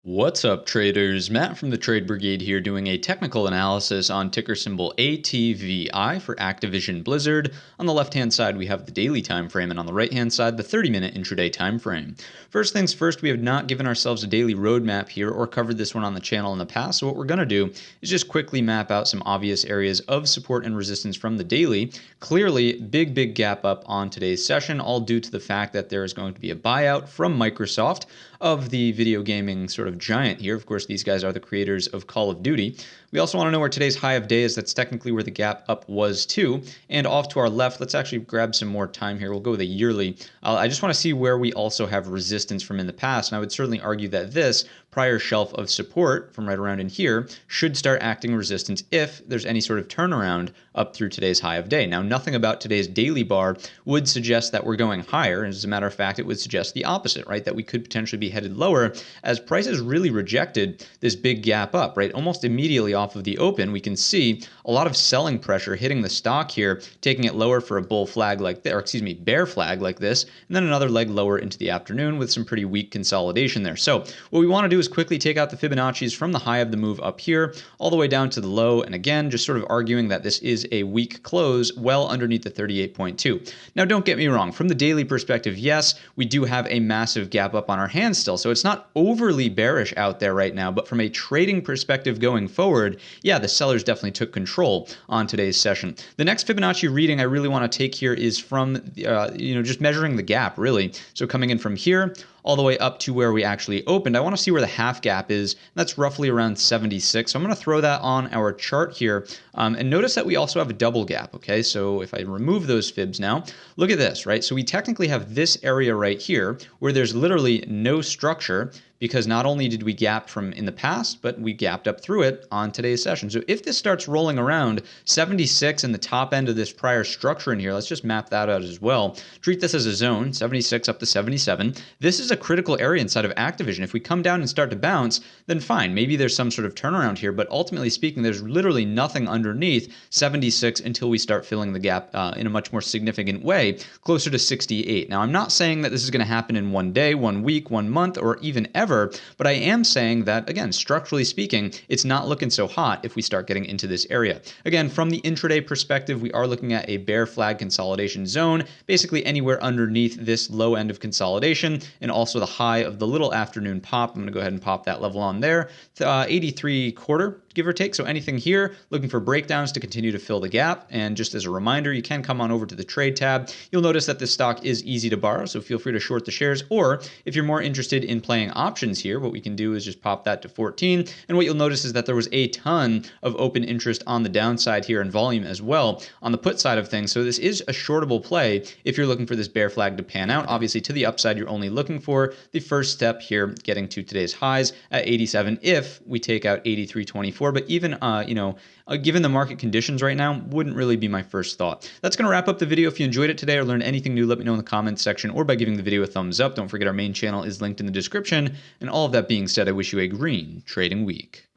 What's up, traders? Matt from the Trade Brigade here doing a technical analysis on ticker symbol ATVI for Activision Blizzard. On the left-hand side, we have the daily time frame, and on the right-hand side, the 30-minute intraday time frame. First things first, we have not given ourselves a daily roadmap here or covered this one on the channel in the past, so what we're going to do is just quickly map out some obvious areas of support and resistance from the daily. Clearly, big gap up on today's session, all due to the fact that there is going to be a buyout from Microsoft of the video gaming sort of giant here. Of course, these guys are the creators of Call of Duty. We also want to know where today's high of day is. That's technically where the gap up was too. And off to our left, let's actually grab some more time here. We'll go with a yearly. I just want to see where we also have resistance from in the past. And I would certainly argue that this prior shelf of support from right around in here should start acting resistance if there's any sort of turnaround up through today's high of day. Now, nothing about today's daily bar would suggest that we're going higher. As a matter of fact, it would suggest the opposite, right? That we could potentially be headed lower as prices really rejected this big gap up, right? Almost immediately off of the open, we can see a lot of selling pressure hitting the stock here, taking it lower for a bull flag like this, or excuse me, bear flag like this, and then another leg lower into the afternoon with some pretty weak consolidation there. So what we want to do is quickly take out the Fibonacci's from the high of the move up here all the way down to the low, and again, just sort of arguing that this is a weak close well underneath the 38.2. Now, don't get me wrong, from the daily perspective, yes, we do have a massive gap up on our hands still, so it's not overly bearish out there right now, but from a trading perspective going forward, yeah, the sellers definitely took control on today's session. The next Fibonacci reading I really want to take here is from, just measuring the gap, really. So coming in from here all the way up to where we actually opened, I want to see where the half gap is. That's roughly around 76. So I'm going to throw that on our chart here. And notice that we also have a double gap, okay? So if I remove those fibs now, look at this, right? So we technically have this area right here where there's literally no structure, because not only did we gap from in the past, but we gapped up through it on today's session. So if this starts rolling around 76 in the top end of this prior structure in here, let's just map that out as well. Treat this as a zone, 76 up to 77. This is a critical area inside of Activision. If we come down and start to bounce, then fine, maybe there's some sort of turnaround here, but ultimately speaking, there's literally nothing underneath 76 until we start filling the gap in a much more significant way, closer to 68. Now, I'm not saying that this is going to happen in one day, 1 week, 1 month, or even ever, but I am saying that, again, structurally speaking, it's not looking so hot if we start getting into this area. Again, from the intraday perspective, we are looking at a bear flag consolidation zone, basically anywhere underneath this low end of consolidation, and also the high of the little afternoon pop. I'm going to go ahead and pop that level on there, 83 quarter, give or take. So anything here, looking for breakdowns to continue to fill the gap. And just as a reminder, you can come on over to the trade tab. You'll notice that this stock is easy to borrow, so feel free to short the shares. Or if you're more interested in playing options here, what we can do is just pop that to 14. And what you'll notice is that there was a ton of open interest on the downside here in volume as well on the put side of things. So this is a shortable play if you're looking for this bear flag to pan out. Obviously, to the upside, you're only looking for the first step here, getting to today's highs at 87 if we take out 83.24. But even, given the market conditions right now, wouldn't really be my first thought. That's going to wrap up the video. If you enjoyed it today or learned anything new, let me know in the comments section or by giving the video a thumbs up. Don't forget our main channel is linked in the description. And all of that being said, I wish you a green trading week.